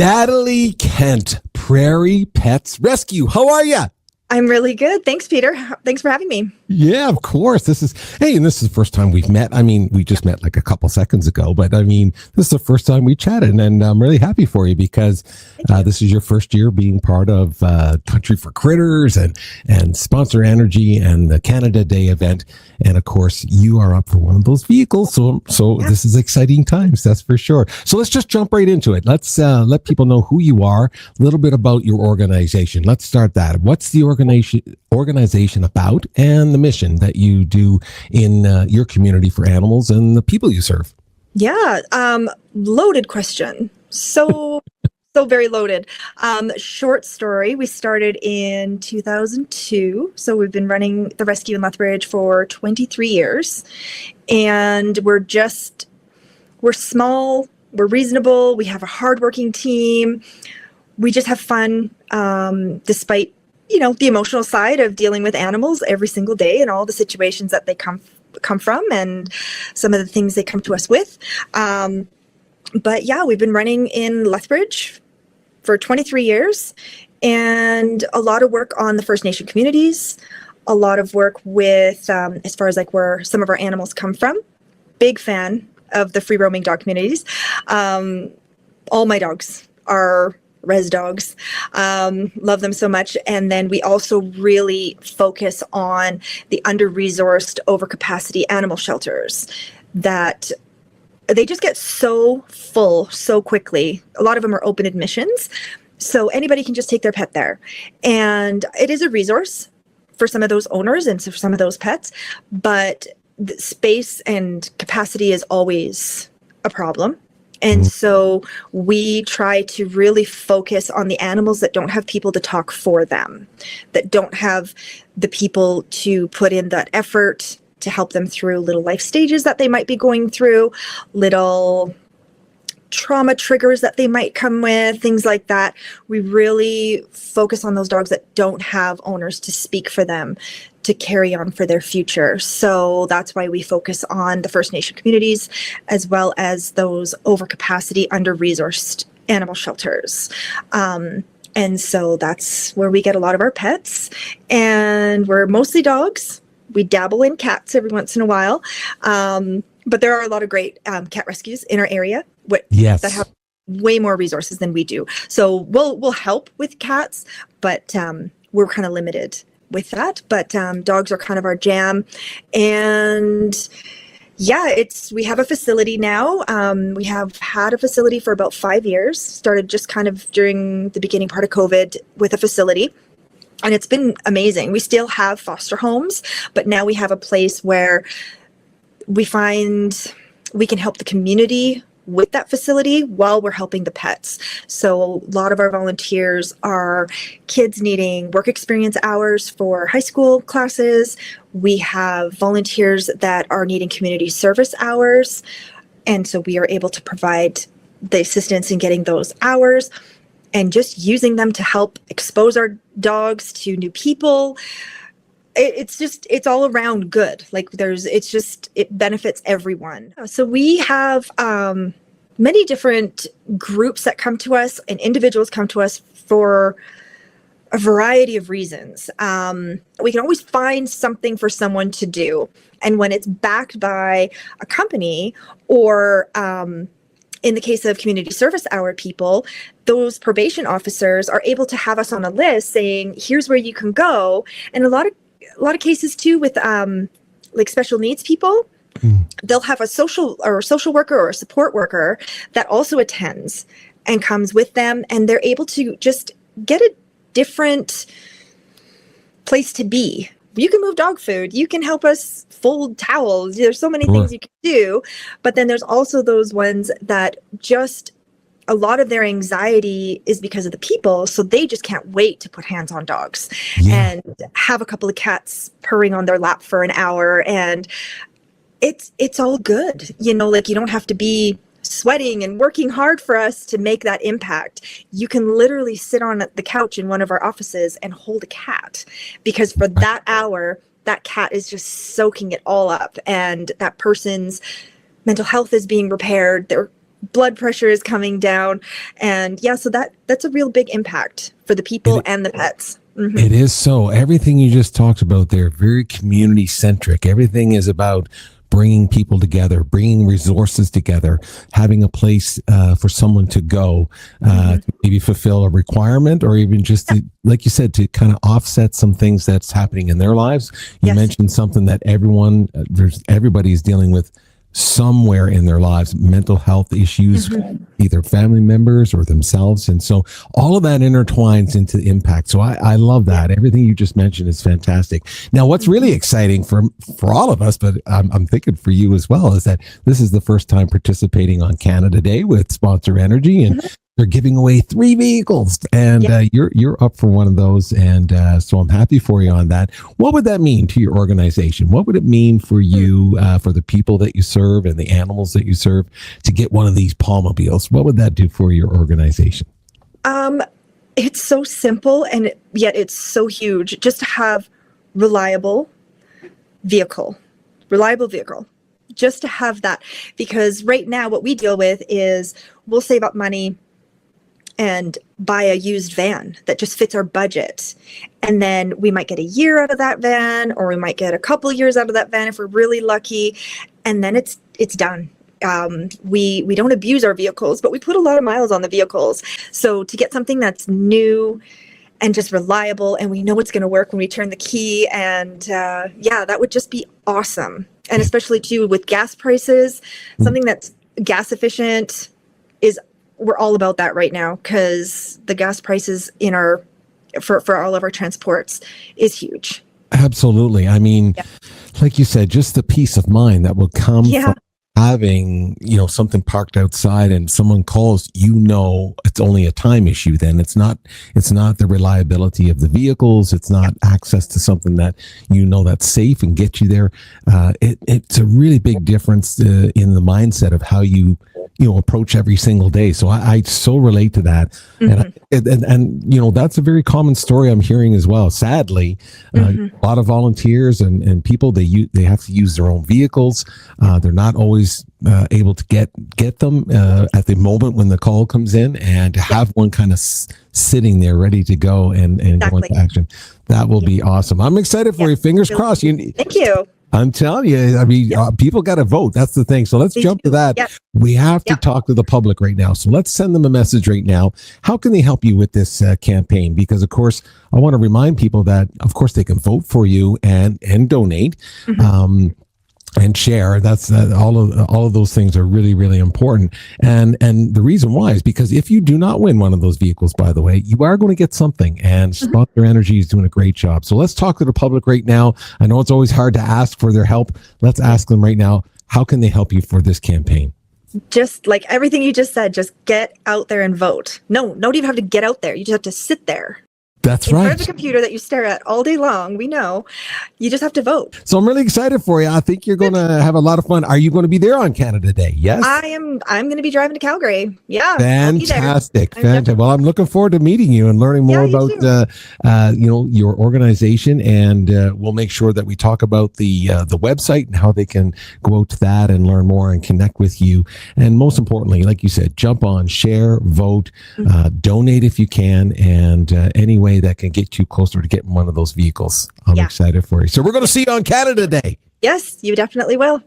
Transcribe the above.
Natalie Kent, Prairie Pets Rescue. How are you? I'm really good. Thanks, Peter. Thanks for having me. Yeah, of course. This is the first time we've met. I mean, we just met like a couple seconds ago, but I mean, this is the first time we chatted, and I'm really happy for you because this is your first year being part of Country for Critters and Sponsor Energy and the Canada Day event. And of course, you are up for one of those vehicles. So This is exciting times, that's for sure. So let's just jump right into it. Let's let people know who you are, a little bit about your organization. Let's start that. What's the organization about, and the mission that you do in your community for animals and the people you serve? Yeah, loaded question. So very loaded. Short story, we started in 2002. So we've been running the rescue in Lethbridge for 23 years. And we're small, we're reasonable, we have a hardworking team. We just have fun, despite the emotional side of dealing with animals every single day and all the situations that they come from and some of the things they come to us with. But yeah, we've been running in Lethbridge for 23 years, and a lot of work on the First Nation communities, a lot of work with, as far as like where some of our animals come from. Big fan of the free roaming dog communities. All my dogs are res dogs. Love them so much. And then we also really focus on the under-resourced, overcapacity animal shelters that they just get so full so quickly. A lot of them are open admissions, so anybody can just take their pet there. And it is a resource for some of those owners and for some of those pets, but the space and capacity is always a problem. And so we try to really focus on the animals that don't have people to talk for them, that don't have the people to put in that effort to help them through little life stages that they might be going through, little trauma triggers that they might come with, things like that. We really focus on those dogs that don't have owners to speak for them, to carry on for their future. So that's why we focus on the First Nation communities, as well as those overcapacity, under-resourced animal shelters. And so that's where we get a lot of our pets. And we're mostly dogs. We dabble in cats every once in a while. But there are a lot of great cat rescues in our area that have way more resources than we do. So we'll help with cats, but we're kind of limited with that. But dogs are kind of our jam. And yeah, we have a facility now. We have had a facility for about 5 years, started just kind of during the beginning part of COVID with a facility. And it's been amazing. We still have foster homes, but now we have a place where we find we can help the community with that facility while we're helping the pets. So a lot of our volunteers are kids needing work experience hours for high school classes. We have volunteers that are needing community service hours. And so we are able to provide the assistance in getting those hours and just using them to help expose our dogs to new people. It's all around good. Like it benefits everyone. So we have many different groups that come to us and individuals come to us for a variety of reasons. We can always find something for someone to do. And when it's backed by a company or in the case of community service hour people, those probation officers are able to have us on a list saying, here's where you can go. And a lot of cases too with like special needs people, they'll have a social worker or a support worker that also attends and comes with them, and they're able to just get a different place to be. You can move dog food. You can help us fold towels. There's so many things you can do. But then there's also those ones that just a lot of their anxiety is because of the people. So they just can't wait to put hands on dogs and have a couple of cats purring on their lap for an hour. And it's all good. Like you don't have to be sweating and working hard for us to make that impact. You can literally sit on the couch in one of our offices and hold a cat, because for that hour, that cat is just soaking it all up, and that person's mental health is being repaired. Their blood pressure is coming down. And yeah, so that's a real big impact for the people and the pets. Mm-hmm. It is so. Everything you just talked about there, very community centric. Everything is about bringing people together, bringing resources together, having a place for someone to go to maybe fulfill a requirement, or even just to, like you said, to kind of offset some things that's happening in their lives. You mentioned something that everybody is dealing with somewhere in their lives, mental health issues, either family members or themselves. And so all of that intertwines into the impact. So I love that. Everything you just mentioned is fantastic. Now, what's really exciting for all of us, but I'm thinking for you as well, is that this is the first time participating on Canada Day with Sponsor Energy, and they're giving away 3 vehicles, and you're up for one of those, and so I'm happy for you on that. What would that mean to your organization? What would it mean for you, for the people that you serve and the animals that you serve, to get one of these Palmobiles? What would that do for your organization? It's so simple, and yet it's so huge. Just to have reliable vehicle. Just to have that, because right now what we deal with is we'll save up money and buy a used van that just fits our budget. And then we might get a year out of that van, or we might get a couple years out of that van if we're really lucky. And then it's done. We don't abuse our vehicles, but we put a lot of miles on the vehicles. So to get something that's new and just reliable, and we know it's going to work when we turn the key, and that would just be awesome. And especially too with gas prices, something that's gas efficient we're all about that right now, because the gas prices for all of our transports is huge. Absolutely. I mean, like you said, just the peace of mind that will come from having, something parked outside and someone calls, it's only a time issue. Then it's not the reliability of the vehicles. It's not access to something that, that's safe and get you there. It's a really big difference in the mindset of how you approach every single day. So I so relate to that. And that's a very common story I'm hearing as well. Sadly, a lot of volunteers and people, they have to use their own vehicles. They're not always able to get them at the moment when the call comes in, and to have one kind of sitting there ready to go and go into action. That will be awesome. I'm excited for you. Fingers crossed. Thank you. I'm telling you, I mean, people got to vote. That's the thing. So let's jump to that. Yep. We have to talk to the public right now. So let's send them a message right now. How can they help you with this campaign? Because, of course, I want to remind people that, of course, they can vote for you and donate. And share. That's all of those things are really, really important. And the reason why is because if you do not win one of those vehicles, by the way, you are going to get something. And Sponsor Energy is doing a great job. So let's talk to the public right now. I know it's always hard to ask for their help. Let's ask them right now. How can they help you for this campaign? Just like everything you just said, just get out there and vote. No, don't even have to get out there. You just have to sit there. That's in right. front of the computer that you stare at all day long. We know. You just have to vote. So I'm really excited for you. I think you're going to have a lot of fun. Are you going to be there on Canada Day? Yes. I'm going to be driving to Calgary. Yeah. Fantastic. Fantastic. Well, I'm looking forward to meeting you and learning more about your organization, and we'll make sure that we talk about the website and how they can go out to that and learn more and connect with you. And most importantly, like you said, jump on, share, vote, donate if you can, and any way that can get you closer to getting one of those vehicles. I'm excited for you. So we're going to see you on Canada Day. Yes, you definitely will.